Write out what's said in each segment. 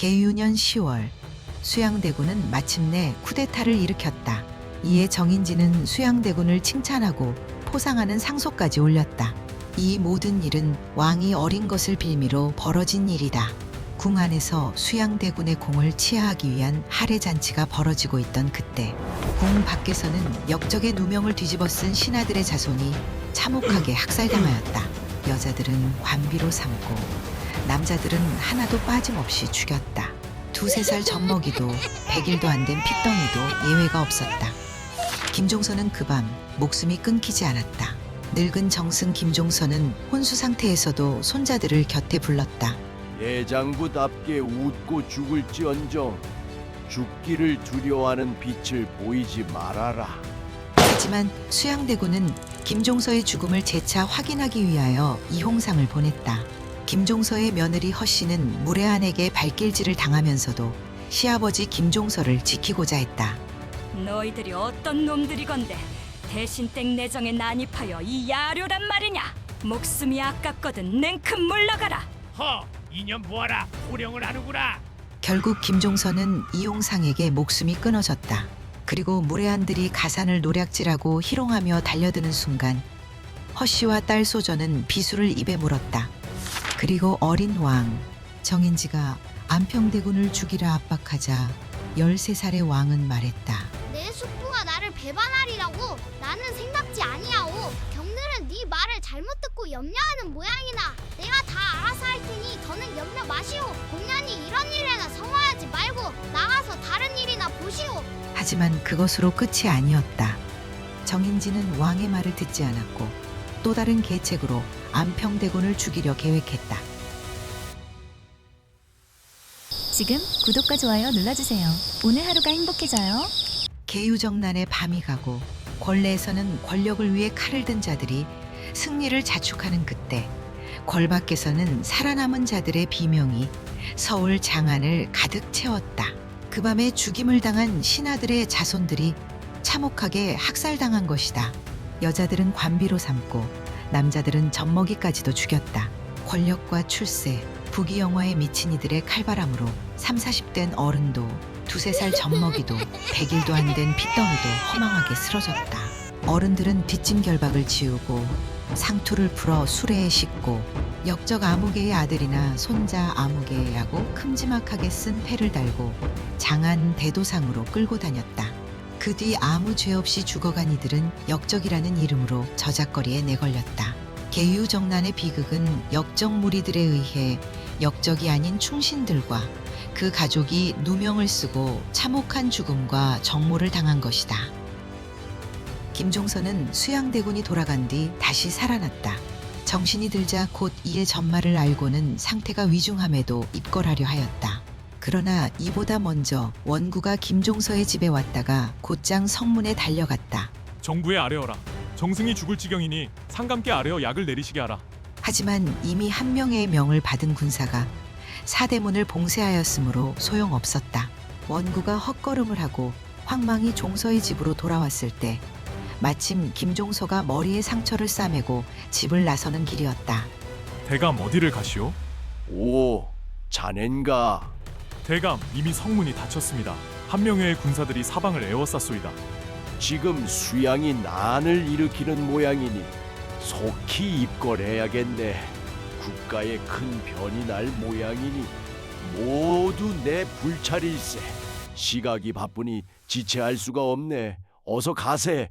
계유년 10월 수양대군은 마침내 쿠데타를 일으켰다. 이에 정인지는 수양대군을 칭찬하고 포상하는 상소까지 올렸다. 이 모든 일은 왕이 어린 것을 빌미로 벌어진 일이다. 궁 안에서 수양대군의 공을 치하하기 위한 할애잔치가 벌어지고 있던 그때 궁 밖에서는 역적의 누명을 뒤집어 쓴 신하들의 자손이 참혹하게 학살당하였다. 여자들은 관비로 삼고 남자들은 하나도 빠짐없이 죽였다. 2~3살 젖먹이도 100일도 안 된 핏덩이도 예외가 없었다. 김종서는 그 밤 목숨이 끊기지 않았다. 늙은 정승 김종서는 혼수 상태에서도 손자들을 곁에 불렀다. 대장부답게 웃고 죽을지언정 죽기를 두려워하는 빛을 보이지 말아라. 하지만 수양대군은 김종서의 죽음을 재차 확인하기 위하여 이홍상을 보냈다. 김종서의 며느리 허씨는 무례한에게 발길질을 당하면서도 시아버지 김종서를 지키고자 했다. 너희들이 어떤 놈들이건데 대신댁 내정에 난입하여 이 야료란 말이냐? 목숨이 아깝거든 냉큼 물러가라. 허! 이년 보아라! 호령을 하는구나! 결국 김종서는 이홍상에게 목숨이 끊어졌다. 그리고 무례한들이 가산을 노략질하고 희롱하며 달려드는 순간 허씨와 딸 소저는 비수를 입에 물었다. 그리고 어린 왕 정인지가 안평대군을 죽이라 압박하자 13살의 왕은 말했다. 내 숙부가 나를 배반하리라고 나는 생각지 아니하오. 경들은 네 말을 잘못 듣고 염려하는 모양이나 내가 다 알아서 할 테니 더는 염려 마시오. 공연히 이런 일에나 성화하지 말고 나가서 다른 일이나 보시오. 하지만 그것으로 끝이 아니었다. 정인지는 왕의 말을 듣지 않았고 또 다른 계책으로 안평대군을 죽이려 계획했다. 지금 구독과 좋아요 눌러주세요. 오늘 하루가 행복해져요. 계유정난의 밤이 가고 권례에서는 권력을 위해 칼을 든 자들이 승리를 자축하는 그때 궐 밖에서는 살아남은 자들의 비명이 서울 장안을 가득 채웠다. 그 밤에 죽임을 당한 신하들의 자손들이 참혹하게 학살당한 것이다. 여자들은 관비로 삼고 남자들은 젖먹이까지도 죽였다. 권력과 출세, 부귀영화에 미친 이들의 칼바람으로 30~40된 어른도 2~3살 젖먹이도 100일도 안 된 핏덩이도 허망하게 쓰러졌다. 어른들은 뒷짐 결박을 지우고 상투를 풀어 수레에 싣고 역적 아무개의 아들이나 손자 아무개라고 큼지막하게 쓴 패를 달고 장안 대도상으로 끌고 다녔다. 그 뒤 아무 죄 없이 죽어간 이들은 역적이라는 이름으로 저작거리에 내걸렸다. 계유정난의 비극은 역적 무리들에 의해 역적이 아닌 충신들과 그 가족이 누명을 쓰고 참혹한 죽음과 정모를 당한 것이다. 김종서는 수양대군이 돌아간 뒤 다시 살아났다. 정신이 들자 곧 이의 전말을 알고는 상태가 위중함에도 입궐하려 하였다. 그러나 이보다 먼저 원구가 김종서의 집에 왔다가 곧장 성문에 달려갔다. 정부에 아뢰어라. 정승이 죽을 지경이니 상감께 아뢰어 약을 내리시게 하라. 하지만 이미 한 명의 명을 받은 군사가 사대문을 봉쇄하였으므로 소용없었다. 원구가 헛걸음을 하고 황망히 종서의 집으로 돌아왔을 때 마침 김종서가 머리에 상처를 싸매고 집을 나서는 길이었다. 대감 어디를 가시오? 오, 자넨가? 대감 이미 성문이 닫혔습니다. 한 명의 군사들이 사방을 에워쌌소이다. 지금 수양이 난을 일으키는 모양이니 속히 입궐해야겠네. 국가에 큰 변이 날 모양이니 모두 내 불찰일세. 시각이 바쁘니 지체할 수가 없네. 어서 가세.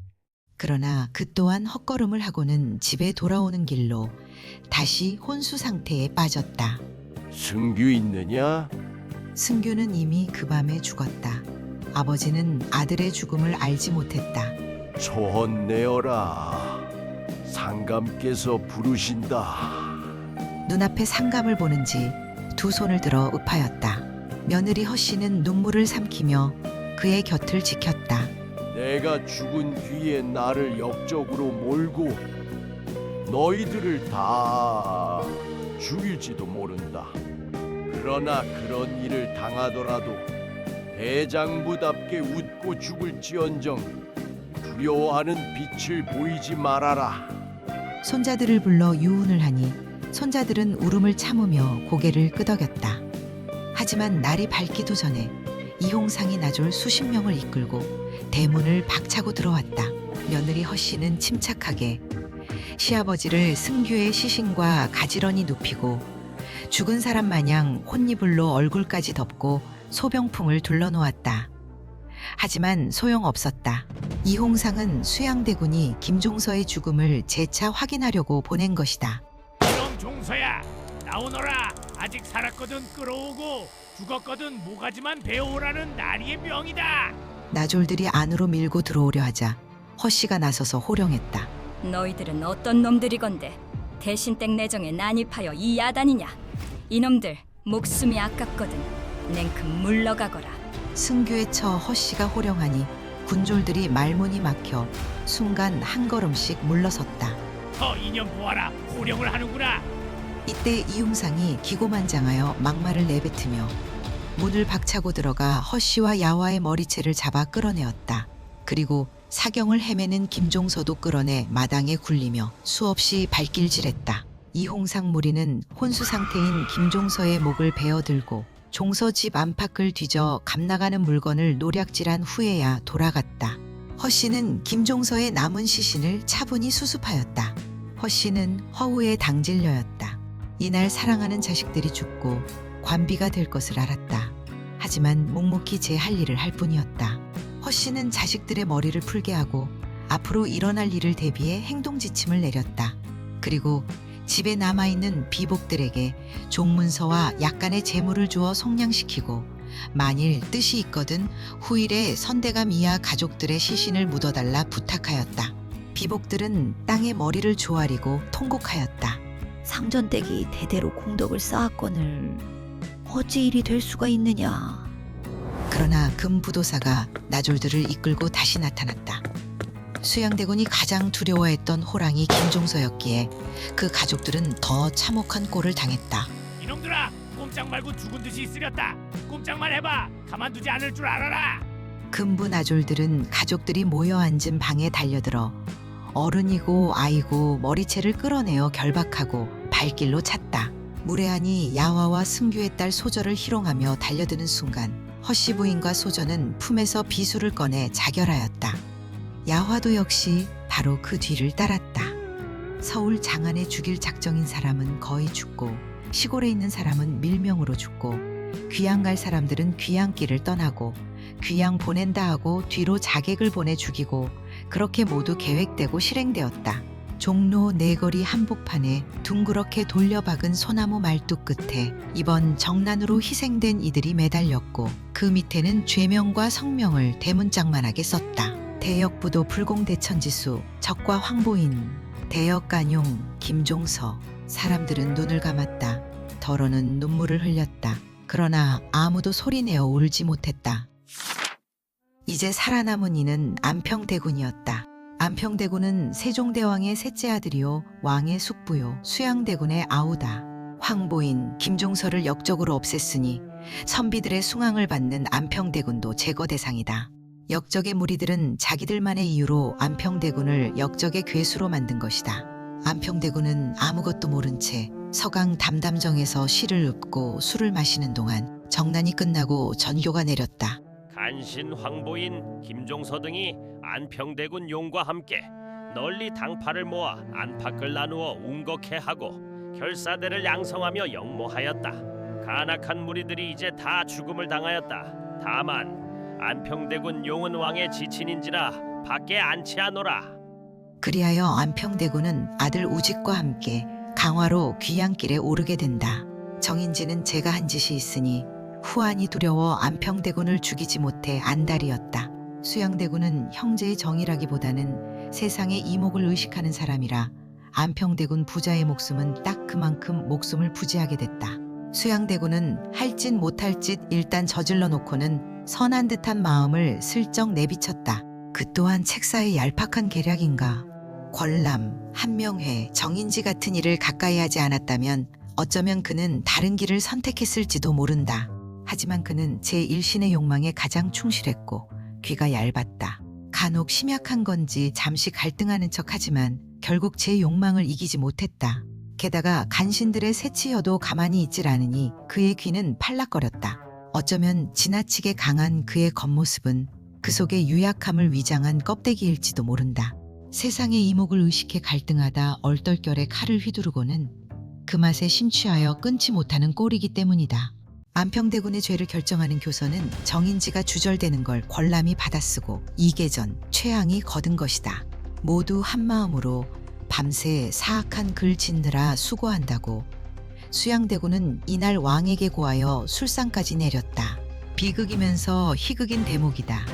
그러나 그 또한 헛걸음을 하고는 집에 돌아오는 길로 다시 혼수 상태에 빠졌다. 승규 있느냐? 승규는 이미 그 밤에 죽었다. 아버지는 아들의 죽음을 알지 못했다. 소헌 내어라. 상감께서 부르신다. 눈앞에 상감을 보는지 두 손을 들어 읍하였다. 며느리 허씨는 눈물을 삼키며 그의 곁을 지켰다. 내가 죽은 뒤에 나를 역적으로 몰고 너희들을 다 죽일지도 모른다. 그러나 그런 일을 당하더라도 대장부답게 웃고 죽을지언정 두려워하는 빛을 보이지 말아라. 손자들을 불러 유운을 하니 손자들은 울음을 참으며 고개를 끄덕였다. 하지만 날이 밝기도 전에 이홍상이 나졸 수십 명을 이끌고 대문을 박차고 들어왔다. 며느리 허씨는 침착하게 시아버지를 승규의 시신과 가지런히 눕히고 죽은 사람 마냥 혼이불로 얼굴까지 덮고 소병풍을 둘러놓았다. 하지만 소용없었다. 이홍상은 수양대군이 김종서의 죽음을 재차 확인하려고 보낸 것이다. 그럼 종서야, 나오너라. 아직 살았거든 끌어오고 죽었거든 모가지만 베어오라는 나리의 명이다. 나졸들이 안으로 밀고 들어오려 하자 허씨가 나서서 호령했다. 너희들은 어떤 놈들이건데 대신댁 내정에 난입하여 이 야단이냐? 이놈들 목숨이 아깝거든 냉큼 물러가거라. 승규에 처 허씨가 호령하니 군졸들이 말문이 막혀 순간 한 걸음씩 물러섰다. 이년 보아라. 호령을 하는구나. 이때 이홍상이 기고만장하여 막말을 내뱉으며 문을 박차고 들어가 허씨와 야화의 머리채를 잡아 끌어내었다. 그리고 사경을 헤매는 김종서도 끌어내 마당에 굴리며 수없이 발길질했다. 이홍상 무리는 혼수 상태인 김종서의 목을 베어들고 종서 집 안팎을 뒤져 감나가는 물건을 노략질한 후에야 돌아갔다. 허씨는 김종서의 남은 시신을 차분히 수습하였다. 허씨는 허우의 당질녀였다. 이날 사랑하는 자식들이 죽고 관비가 될 것을 알았다. 하지만 묵묵히 제 할 일을 할 뿐이었다. 허씨는 자식들의 머리를 풀게 하고 앞으로 일어날 일을 대비해 행동 지침을 내렸다. 그리고 집에 남아있는 비복들에게 종문서와 약간의 재물을 주어 속량시키고 만일 뜻이 있거든 후일에 선대감 이하 가족들의 시신을 묻어달라 부탁하였다. 비복들은 땅에 머리를 조아리고 통곡하였다. 상전댁이 대대로 공덕을 쌓았거늘 어찌 일이 될 수가 있느냐. 그러나 금부도사가 나졸들을 이끌고 다시 나타났다. 수양대군이 가장 두려워했던 호랑이 김종서였기에 그 가족들은 더 참혹한 꼴을 당했다. 이놈들아, 꼼짝 말고 죽은 듯이 있으렸다. 꼼짝만 해봐. 가만두지 않을 줄 알아라. 금부 나졸들은 가족들이 모여 앉은 방에 달려들어 어른이고 아이고 머리채를 끌어내어 결박하고 발길로 찼다. 무례하니 야화와 승규의 딸 소저를 희롱하며 달려드는 순간 허씨 부인과 소저는 품에서 비수를 꺼내 자결하였다. 야화도 역시 바로 그 뒤를 따랐다. 서울 장안에 죽일 작정인 사람은 거의 죽고 시골에 있는 사람은 밀명으로 죽고 귀양 갈 사람들은 귀양길을 떠나고 귀양 보낸다 하고 뒤로 자객을 보내 죽이고 그렇게 모두 계획되고 실행되었다. 종로 네거리 한복판에 둥그렇게 돌려박은 소나무 말뚝 끝에 이번 정난으로 희생된 이들이 매달렸고 그 밑에는 죄명과 성명을 대문짝만하게 썼다. 대역부도 불공대천지수, 적과 황보인, 대역간용, 김종서. 사람들은 눈을 감았다. 더러는 눈물을 흘렸다. 그러나 아무도 소리내어 울지 못했다. 이제 살아남은 이는 안평대군이었다. 안평대군은 세종대왕의 셋째 아들이요 왕의 숙부요 수양대군의 아우다. 황보인, 김종서를 역적으로 없앴으니 선비들의 숭앙을 받는 안평대군도 제거 대상이다. 역적의 무리들은 자기들만의 이유로 안평대군을 역적의 괴수로 만든 것이다. 안평대군은 아무것도 모른 채 서강 담담정에서 시를 읊고 술을 마시는 동안 정난이 끝나고 전교가 내렸다. 간신 황보인, 김종서 등이 안평대군 용과 함께 널리 당파를 모아 안팎을 나누어 운거케 하고 결사대를 양성하며 영모하였다. 간악한 무리들이 이제 다 죽음을 당하였다. 다만 안평대군 용은 왕의 지친인지라 밖에 안치하노라. 그리하여 안평대군은 아들 우직과 함께 강화로 귀양길에 오르게 된다. 정인지는 제가 한 짓이 있으니 후한이 두려워 안평대군을 죽이지 못해 안달이었다. 수양대군은 형제의 정이라기보다는 세상의 이목을 의식하는 사람이라 안평대군 부자의 목숨은 딱 그만큼 목숨을 부지하게 됐다. 수양대군은 할 짓 못할 짓 일단 저질러 놓고는 선한 듯한 마음을 슬쩍 내비쳤다. 그 또한 책사의 얄팍한 계략인가. 권람, 한명회, 정인지 같은 일을 가까이 하지 않았다면 어쩌면 그는 다른 길을 선택했을지도 모른다. 하지만 그는 제1신의 욕망에 가장 충실했고 귀가 얇았다. 간혹 심약한 건지 잠시 갈등하는 척하지만 결국 제 욕망을 이기지 못했다. 게다가 간신들의 새치여도 가만히 있질 않으니 그의 귀는 팔락거렸다. 어쩌면 지나치게 강한 그의 겉모습은 그 속의 유약함을 위장한 껍데기일지도 모른다. 세상의 이목을 의식해 갈등하다 얼떨결에 칼을 휘두르고는 그 맛에 심취하여 끊지 못하는 꼴이기 때문이다. 안평대군의 죄를 결정하는 교서는 정인지가 주절되는 걸 권람이 받아쓰고 이계전, 최항이 거둔 것이다. 모두 한마음으로 밤새 사악한 글 짓느라 수고한다고 수양대군은 이날 왕에게 고하여 술상까지 내렸다. 비극이면서 희극인 대목이다.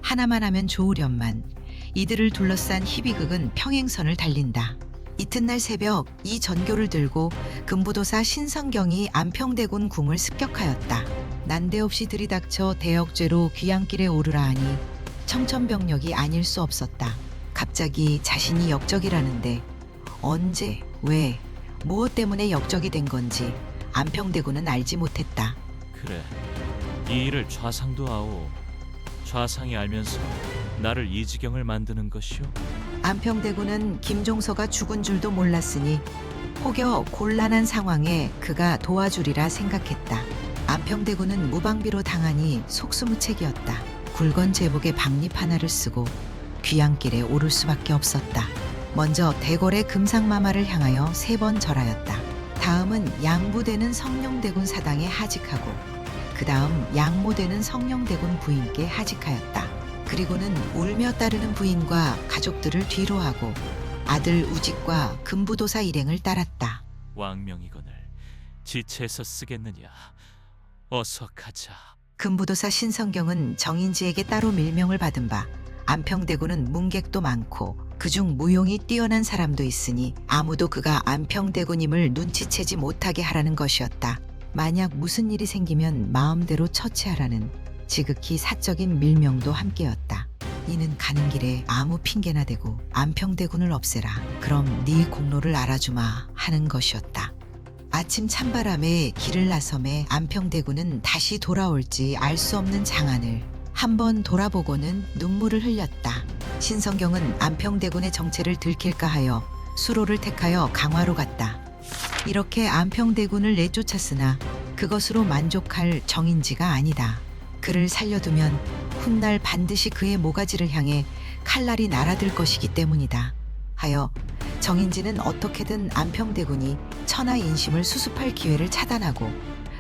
하나만 하면 좋으련만 이들을 둘러싼 희비극은 평행선을 달린다. 이튿날 새벽 이 전교를 들고 금부도사 신성경이 안평대군 궁을 습격하였다. 난데없이 들이닥쳐 대역죄로 귀양길에 오르라 하니 청천벽력이 아닐 수 없었다. 갑자기 자신이 역적이라는데 언제, 왜, 무엇 때문에 역적이 된 건지 안평대군은 알지 못했다. 그래, 이 일을 좌상도 아오. 좌상이 알면서 나를 이 지경을 만드는 것이오. 안평대군은 김종서가 죽은 줄도 몰랐으니 혹여 곤란한 상황에 그가 도와주리라 생각했다. 안평대군은 무방비로 당하니 속수무책이었다. 굵은 제복에 박립 하나를 쓰고 귀양길에 오를 수밖에 없었다. 먼저 대궐의 금상마마를 향하여 3번 절하였다. 다음은 양부되는 성룡대군 사당에 하직하고 그 다음 양모되는 성룡대군 부인께 하직하였다. 그리고는 울며 따르는 부인과 가족들을 뒤로 하고 아들 우직과 금부도사 일행을 따랐다. 왕명이건을 지체해서 쓰겠느냐. 어서 가자. 금부도사 신성경은 정인지에게 따로 밀명을 받은 바 안평대군은 문객도 많고 그중 무용이 뛰어난 사람도 있으니 아무도 그가 안평대군임을 눈치채지 못하게 하라는 것이었다. 만약 무슨 일이 생기면 마음대로 처치하라는 지극히 사적인 밀명도 함께였다. 이는 가는 길에 아무 핑계나 대고 안평대군을 없애라. 그럼 네 공로를 알아주마 하는 것이었다. 아침 찬바람에 길을 나섬에 안평대군은 다시 돌아올지 알 수 없는 장안을 한번 돌아보고는 눈물을 흘렸다. 신성경은 안평대군의 정체를 들킬까 하여 수로를 택하여 강화로 갔다. 이렇게 안평대군을 내쫓았으나 그것으로 만족할 정인지가 아니다. 그를 살려두면 훗날 반드시 그의 모가지를 향해 칼날이 날아들 것이기 때문이다. 하여 정인지는 어떻게든 안평대군이 천하인심을 수습할 기회를 차단하고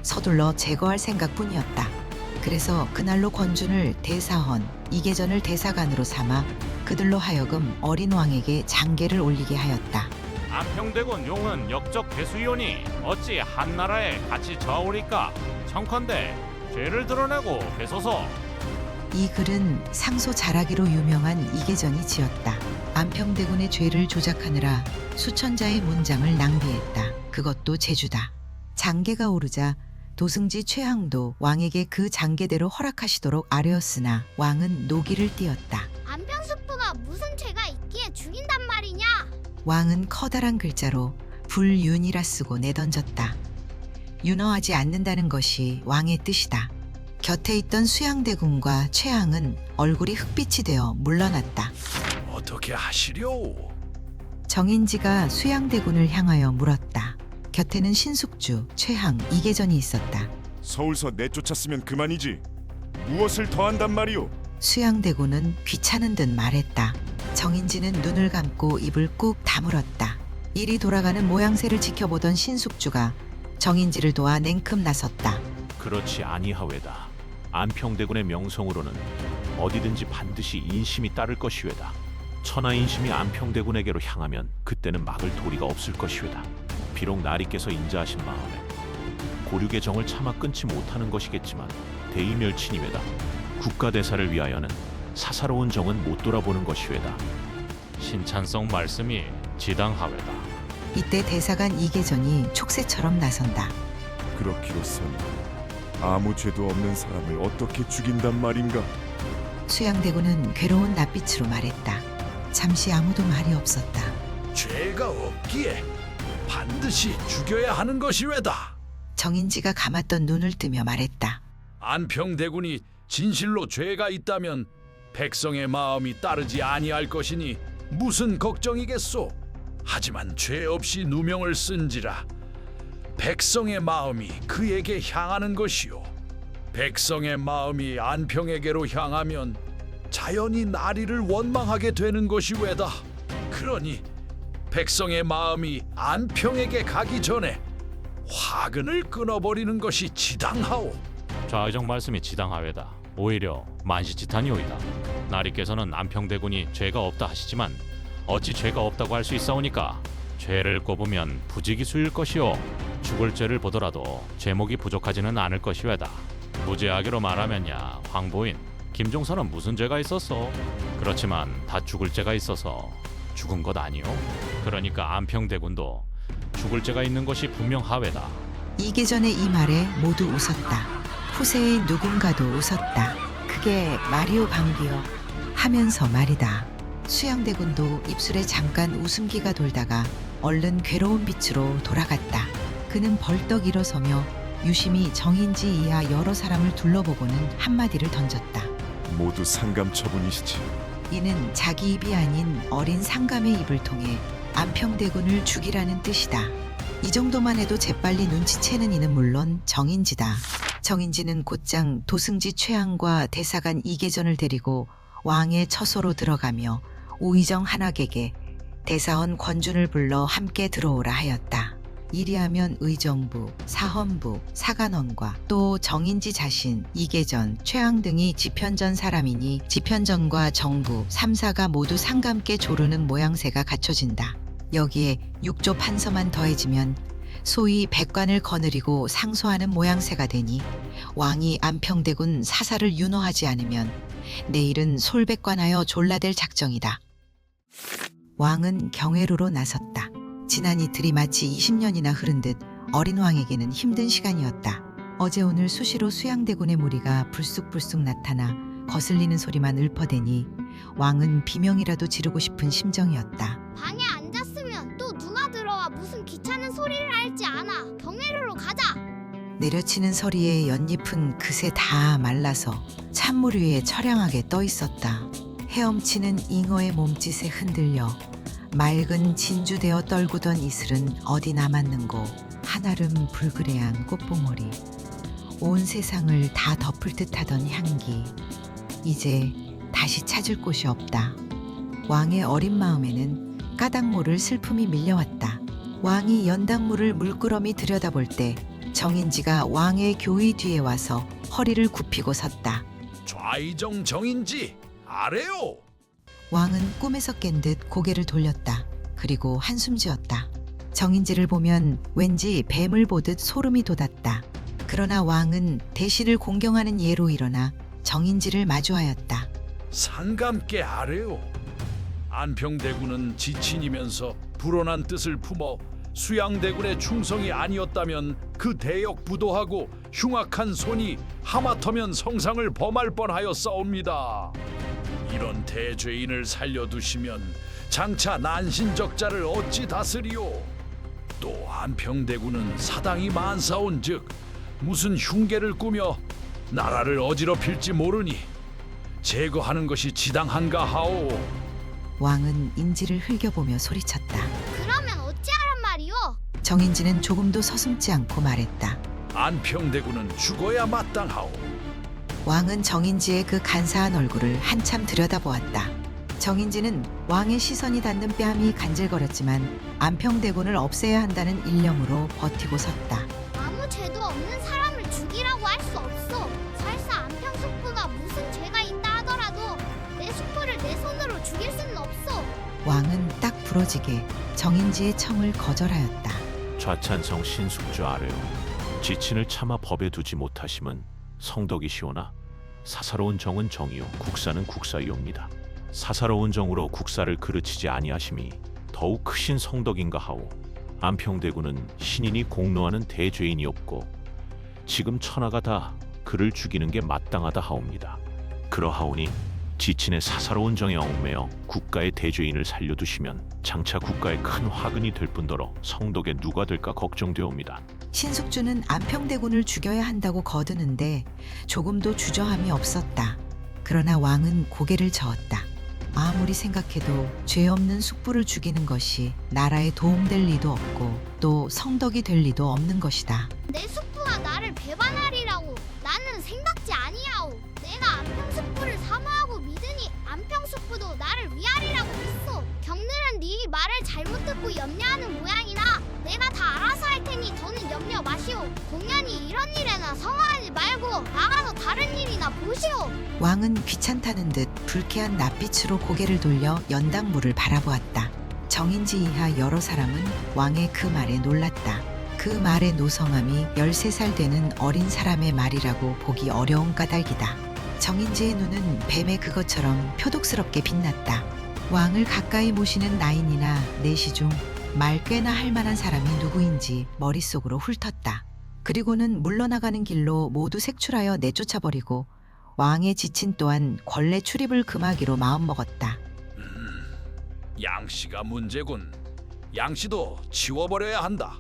서둘러 제거할 생각뿐이었다. 그래서 그날로 권준을 대사헌, 이계전을 대사관으로 삼아 그들로 하여금 어린 왕에게 장계를 올리게 하였다. 안평대군 용은 역적 괴수이오니 어찌 한나라에 같이 저으리까? 청컨대 죄를 드러내고 배소서. 이 글은 상소 잘하기로 유명한 이계전이 지었다. 안평대군의 죄를 조작하느라 수천자의 문장을 낭비했다. 그것도 제주다. 장계가 오르자 도승지 최항도 왕에게 그 장계대로 허락하시도록 아뢰었으나 왕은 노기를 띄었다. 안평숙부가 무슨 죄가 있기에 죽인단 말이냐? 왕은 커다란 글자로 불윤이라 쓰고 내던졌다. 윤허하지 않는다는 것이 왕의 뜻이다. 곁에 있던 수양대군과 최항은 얼굴이 흑빛이 되어 물러났다. 어떻게 하시려? 정인지가 수양대군을 향하여 물었다. 곁에는 신숙주, 최항, 이계전이 있었다. 서울서 내쫓았으면 그만이지. 무엇을 더한단 말이오? 수양대군은 귀찮은 듯 말했다. 정인지는 눈을 감고 입을 꾹 다물었다. 일이 돌아가는 모양새를 지켜보던 신숙주가 정인지를 도와 냉큼 나섰다. 그렇지 아니하외다. 안평대군의 명성으로는 어디든지 반드시 인심이 따를 것이외다. 천하인심이 안평대군에게로 향하면 그때는 막을 도리가 없을 것이외다. 비록 나리께서 인자하신 마음에 고륙의 정을 차마 끊지 못하는 것이겠지만 대의멸친이외다. 국가대사를 위하여는 사사로운 정은 못 돌아보는 것이외다. 신찬성 말씀이 지당하외다. 이때 대사관 이계전이 촉새처럼 나선다. 그렇기로선 아무 죄도 없는 사람을 어떻게 죽인단 말인가? 수양대군은 괴로운 낯빛으로 말했다. 잠시 아무도 말이 없었다. 죄가 없기에 반드시 죽여야 하는 것이외다. 정인지가 감았던 눈을 뜨며 말했다. 안평대군이 진실로 죄가 있다면 백성의 마음이 따르지 아니할 것이니 무슨 걱정이겠소? 하지만 죄 없이 누명을 쓴지라 백성의 마음이 그에게 향하는 것이요 백성의 마음이 안평에게로 향하면 자연히 나리를 원망하게 되는 것이 왜다. 그러니 백성의 마음이 안평에게 가기 전에 화근을 끊어버리는 것이 지당하오. 좌의정 말씀이 지당하외다. 오히려 만시지탄이오이다. 나리께서는 안평대군이 죄가 없다 하시지만 어찌 죄가 없다고 할 수 있사오니까. 죄를 꼽으면 부지기수일 것이오. 죽을 죄를 보더라도 죄목이 부족하지는 않을 것이외다. 무죄하기로 말하면야 황보인 김종선은 무슨 죄가 있었어? 그렇지만 다 죽을 죄가 있어서 죽은 것 아니오? 그러니까 안평대군도 죽을 죄가 있는 것이 분명하외다. 이계전의 이 말에 모두 웃었다. 후세의 누군가도 웃었다. 그게 마리오 방비여 하면서 말이다. 수양대군도 입술에 잠깐 웃음기가 돌다가 얼른 괴로운 빛으로 돌아갔다. 그는 벌떡 일어서며 유심히 정인지 이하 여러 사람을 둘러보고는 한마디를 던졌다. 모두 상감 처분이시지. 이는 자기 입이 아닌 어린 상감의 입을 통해 안평대군을 죽이라는 뜻이다. 이 정도만 해도 재빨리 눈치채는 이는 물론 정인지다. 정인지는 곧장 도승지 최항과 대사관 이계전을 데리고 왕의 처소로 들어가며 우의정 한학에게 대사원 권준을 불러 함께 들어오라 하였다. 이리하면 의정부, 사헌부, 사간원과 또 정인지 자신, 이계전, 최항 등이 지편전 사람이니 지편전과 정부, 3사가 모두 상감께 조르는 모양새가 갖춰진다. 여기에 육조 판서만 더해지면 소위 백관을 거느리고 상소하는 모양새가 되니 왕이 안평대군 사사를 윤호하지 않으면 내일은 솔백관하여 졸라댈 작정이다. 왕은 경회로로 나섰다. 지난 이틀이 마치 20년이나 흐른 듯 어린 왕에게는 힘든 시간이었다. 어제 오늘 수시로 수양대군의 무리가 불쑥불쑥 나타나 거슬리는 소리만 읊어대니 왕은 비명이라도 지르고 싶은 심정이었다. 방에 앉았으면 또 누가 들어와 무슨 귀찮은 소리를 할지 아나. 경회로로 가자. 내려치는 서리에 연잎은 그새 다 말라서 찬물 위에 처량하게 떠 있었다. 헤엄치는 잉어의 몸짓에 흔들려 맑은 진주되어 떨구던 이슬은 어디 남았는고. 한아름 불그레한 꽃봉오리, 온 세상을 다 덮을 듯하던 향기, 이제 다시 찾을 곳이 없다. 왕의 어린 마음에는 까닭 모를 슬픔이 밀려왔다. 왕이 연단물을 물끄러미 들여다볼 때 정인지가 왕의 교의 뒤에 와서 허리를 굽히고 섰다. 좌의정 정인지 아래요. 왕은 꿈에서 깬 듯 고개를 돌렸다. 그리고 한숨 지었다. 정인지를 보면 왠지 뱀을 보듯 소름이 돋았다. 그러나 왕은 대신을 공경하는 예로 일어나 정인지를 마주하였다. 상감께 아래요. 안평대군은 지친이면서 불온한 뜻을 품어 수양대군의 충성이 아니었다면 그 대역 부도하고 흉악한 손이 하마터면 성상을 범할 뻔하였사옵니다. 이런 대죄인을 살려두시면 장차 난신적자를 어찌 다스리오. 또 안평대군은 사당이 만사온즉 무슨 흉계를 꾸며 나라를 어지럽힐지 모르니 제거하는 것이 지당한가 하오. 왕은 인지를 흘겨보며 소리쳤다. 그러면 어찌하란 말이오? 정인지는 조금도 서슴지 않고 말했다. 안평대군은 죽어야 마땅하오. 왕은 정인지의 그 간사한 얼굴을 한참 들여다보았다. 정인지는 왕의 시선이 닿는 뺨이 간질거렸지만 안평대군을 없애야 한다는 일념으로 버티고 섰다. 아무 죄도 없는 사람을 죽이라고 할 수 없어. 설사 안평 숙부가 무슨 죄가 있다 하더라도 내 숙부를 내 손으로 죽일 수는 없어. 왕은 딱 부러지게 정인지의 청을 거절하였다. 좌찬성 신숙주 아래요. 지친을 참아 법에 두지 못하심은 성덕이시오나 사사로운 정은 정이요 국사는 국사이옵니다. 사사로운 정으로 국사를 그르치지 아니하심이 더욱 크신 성덕인가 하오. 안평대군은 신인이 공로하는 대죄인이었고 지금 천하가 다 그를 죽이는 게 마땅하다 하옵니다. 그러하오니 지친의 사사로운 정에 얽매여 국가의 대죄인을 살려두시면 장차 국가에 큰 화근이 될 뿐더러 성덕에 누가 될까 걱정되옵니다. 신숙주는 안평대군을 죽여야 한다고 거드는데 조금도 주저함이 없었다. 그러나 왕은 고개를 저었다. 아무리 생각해도 죄 없는 숙부를 죽이는 것이 나라에 도움될 리도 없고 또 성덕이 될 리도 없는 것이다. 내 숙부가 나를 배반하리라고 나는 생각지 아니하오. 내가 안평 숙부를 사모하고 믿으니 안평 숙부도 나를 위하리라고 했소. 경들은 네 말을 잘못 듣고 염려하는 모양이나 내가 다 알아서 할 테니 더는 염려 마시오. 공연히 이런 일에나 성화하지 말고 나가서 다른 일이나 보시오. 왕은 귀찮다는 듯 불쾌한 낯빛으로 고개를 돌려 연당무를 바라보았다. 정인지 이하 여러 사람은 왕의 그 말에 놀랐다. 그 말의 노성함이 13살 되는 어린 사람의 말이라고 보기 어려운 까닭이다. 정인지의 눈은 뱀의 그것처럼 표독스럽게 빛났다. 왕을 가까이 모시는 나인이나 내시 중 말 꽤나 할 만한 사람이 누구인지 머릿속으로 훑었다. 그리고는 물러나가는 길로 모두 색출하여 내쫓아버리고 왕의 지친 또한 권례 출입을 금하기로 마음먹었다. 양씨가 문제군. 양씨도 치워버려야 한다.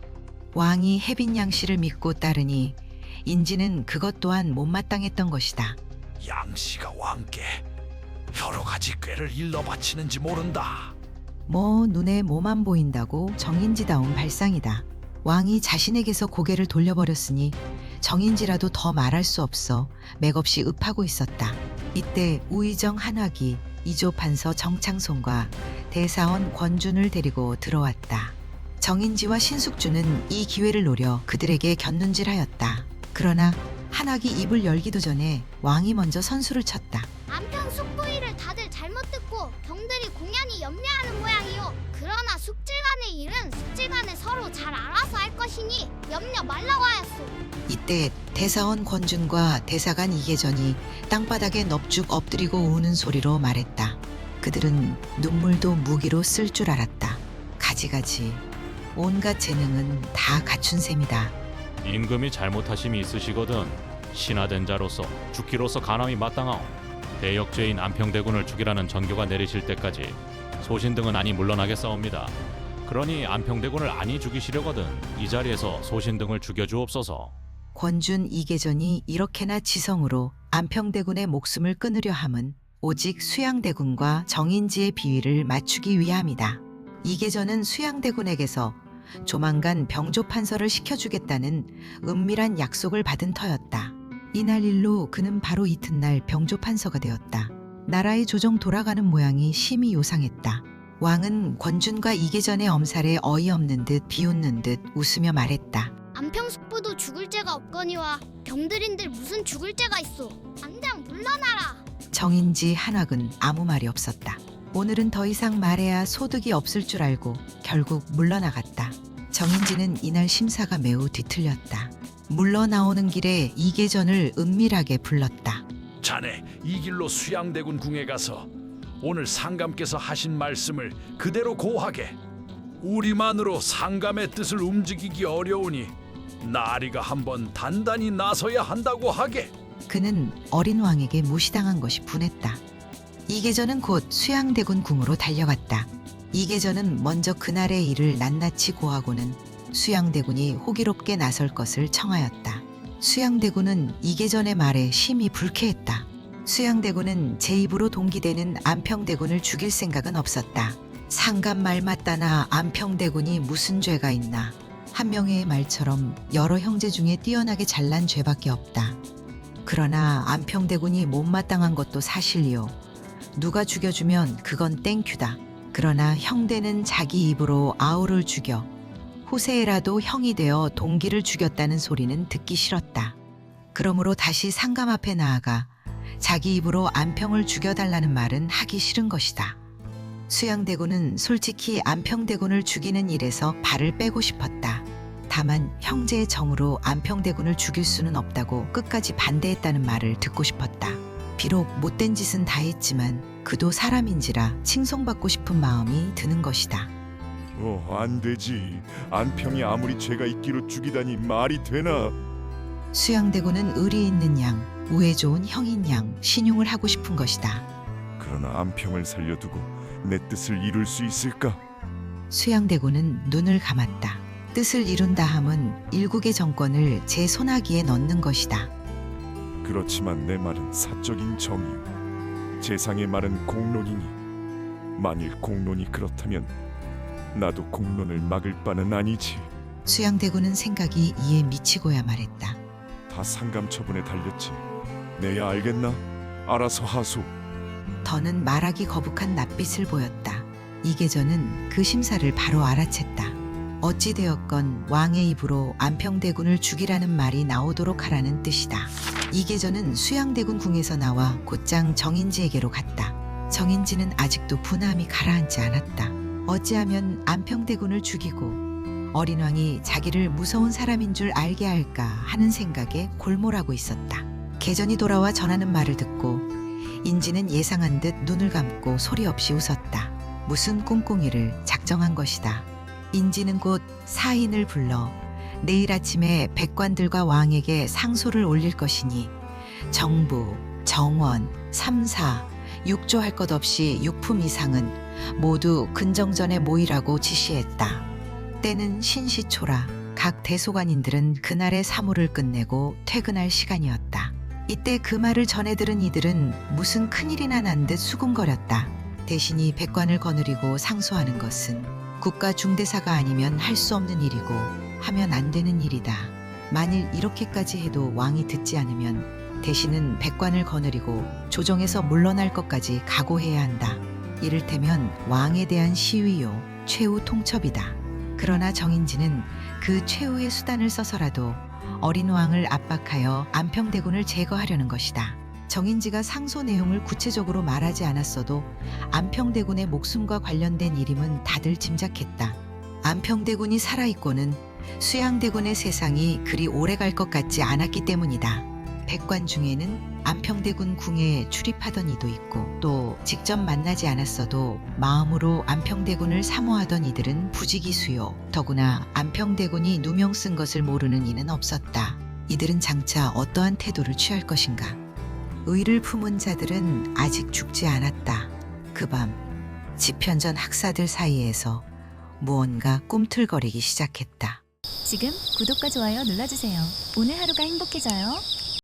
왕이 혜빈 양씨를 믿고 따르니 인지는 그것 또한 못마땅했던 것이다. 양씨가 왕께 여러 가지 꾀를 일러 바치는지 모른다. 뭐 눈에 뭐만 보인다고 정인지다운 발상이다. 왕이 자신에게서 고개를 돌려버렸으니 정인지라도 더 말할 수 없어 맥없이 읍하고 있었다. 이때 우의정 한학이 이조 판서 정창송과 대사원 권준을 데리고 들어왔다. 정인지와 신숙주는 이 기회를 노려 그들에게 곁눈질하였다. 그러나 한학이 입을 열기도 전에 왕이 먼저 선수를 쳤다. 안평 숙부 일을 다들 잘못 듣고 경들이 공연히 염려하는 모양이요. 그러나 숙질간의 일은 숙질간에 서로 잘 알아서 할 것이니 염려 말라고 하였소. 이때 대사원 권준과 대사관 이계전이 땅바닥에 넙죽 엎드리고 우는 소리로 말했다. 그들은 눈물도 무기로 쓸 줄 알았다. 가지가지 온갖 재능은 다 갖춘 셈이다. 임금이 잘못하심이 있으시거든 신하된 자로서 죽기로서 간함이 마땅하오. 대역죄인 안평대군을 죽이라는 전교가 내리실 때까지 소신등은 안이 물러나겠사옵니다. 그러니 안평대군을 안이 죽이시려거든 이 자리에서 소신등을 죽여주옵소서. 권준 이계전이 이렇게나 지성으로 안평대군의 목숨을 끊으려 함은 오직 수양대군과 정인지의 비위를 맞추기 위함이다. 이계전은 수양대군에게서 조만간 병조판서를 시켜주겠다는 은밀한 약속을 받은 터였다. 이날 일로 그는 바로 이튿날 병조판서가 되었다. 나라의 조정 돌아가는 모양이 심히 요상했다. 왕은 권준과 이계전의 엄살에 어이없는 듯 비웃는 듯 웃으며 말했다. 안평 숙부도 죽을 죄가 없거니와 경들인들 무슨 죽을 죄가 있어. 당장 물러나라. 정인지 한학은 아무 말이 없었다. 오늘은 더 이상 말해야 소득이 없을 줄 알고 결국 물러나갔다. 정인지는 이날 심사가 매우 뒤틀렸다. 물러나오는 길에 이계전을 은밀하게 불렀다. 자네 이 길로 수양대군 궁에 가서 오늘 상감께서 하신 말씀을 그대로 고하게. 우리만으로 상감의 뜻을 움직이기 어려우니 나리가 한번 단단히 나서야 한다고 하게. 그는 어린 왕에게 무시당한 것이 분했다. 이계전은 곧 수양대군 궁으로 달려갔다. 이계전은 먼저 그날의 일을 낱낱이 고하고는 수양대군이 호기롭게 나설 것을 청하였다. 수양대군은 이계전의 말에 심히 불쾌했다. 수양대군은 제 입으로 동기되는 안평대군을 죽일 생각은 없었다. 상감 말 맞다나 안평대군이 무슨 죄가 있나. 한 명의 말처럼 여러 형제 중에 뛰어나게 잘난 죄밖에 없다. 그러나 안평대군이 못마땅한 것도 사실이요. 누가 죽여주면 그건 땡큐다. 그러나 형대는 자기 입으로 아우를 죽여 후세에라도 형이 되어 동기를 죽였다는 소리는 듣기 싫었다. 그러므로 다시 상감 앞에 나아가 자기 입으로 안평을 죽여달라는 말은 하기 싫은 것이다. 수양대군은 솔직히 안평대군을 죽이는 일에서 발을 빼고 싶었다. 다만 형제의 정으로 안평대군을 죽일 수는 없다고 끝까지 반대했다는 말을 듣고 싶었다. 비록 못된 짓은 다 했지만 그도 사람인지라 칭송받고 싶은 마음이 드는 것이다. 안 되지. 안평이 아무리 죄가 있기로 죽이다니 말이 되나. 수양대군은 의리 있는 양, 우애 좋은 형인 양 신용을 하고 싶은 것이다. 그러나 안평을 살려두고 내 뜻을 이룰 수 있을까? 수양대군은 눈을 감았다. 뜻을 이룬다 함은 일국의 정권을 제 손아귀에 넣는 것이다. 그렇지만 내 말은 사적인 정이요. 재상의 말은 공론이니 만일 공론이 그렇다면 나도 공론을 막을 바는 아니지. 수양대군은 생각이 이에 미치고야 말했다. 다 상감 처분에 달렸지. 내야 알겠나? 알아서 하소. 더는 말하기 거북한 낯빛을 보였다. 이계전은 그 심사를 바로 알아챘다. 어찌되었건 왕의 입으로 안평대군을 죽이라는 말이 나오도록 하라는 뜻이다. 이계전은 수양대군 궁에서 나와 곧장 정인지에게로 갔다. 정인지는 아직도 분함이 가라앉지 않았다. 어찌하면 안평대군을 죽이고 어린 왕이 자기를 무서운 사람인 줄 알게 할까 하는 생각에 골몰하고 있었다. 계전이 돌아와 전하는 말을 듣고 인지는 예상한 듯 눈을 감고 소리 없이 웃었다. 무슨 꿍꿍이를 작정한 것이다. 인지는 곧 사인을 불러 내일 아침에 백관들과 왕에게 상소를 올릴 것이니 정부, 정원, 삼사, 육조할 것 없이 6품 이상은 모두 근정전에 모이라고 지시했다. 때는 신시초라. 각 대소관인들은 그날의 사무를 끝내고 퇴근할 시간이었다. 이때 그 말을 전해 들은 이들은 무슨 큰일이나 난 듯 수군거렸다. 대신이 백관을 거느리고 상소하는 것은 국가 중대사가 아니면 할 수 없는 일이고 하면 안 되는 일이다. 만일 이렇게까지 해도 왕이 듣지 않으면 대신은 백관을 거느리고 조정에서 물러날 것까지 각오해야 한다. 이를테면 왕에 대한 시위요, 최후 통첩이다. 그러나 정인지는 그 최후의 수단을 써서라도 어린 왕을 압박하여 안평대군을 제거하려는 것이다. 정인지가 상소 내용을 구체적으로 말하지 않았어도 안평대군의 목숨과 관련된 일임은 다들 짐작했다. 안평대군이 살아있고는 수양대군의 세상이 그리 오래 갈 것 같지 않았기 때문이다. 백관 중에는 안평대군 궁에 출입하던 이도 있고 또 직접 만나지 않았어도 마음으로 안평대군을 사모하던 이들은 부지기수요. 더구나 안평대군이 누명 쓴 것을 모르는 이는 없었다. 이들은 장차 어떠한 태도를 취할 것인가. 의를 품은 자들은 아직 죽지 않았다. 그 밤 집현전 학사들 사이에서 무언가 꿈틀거리기 시작했다. 지금 구독과 좋아요 눌러주세요. 오늘 하루가 행복해져요.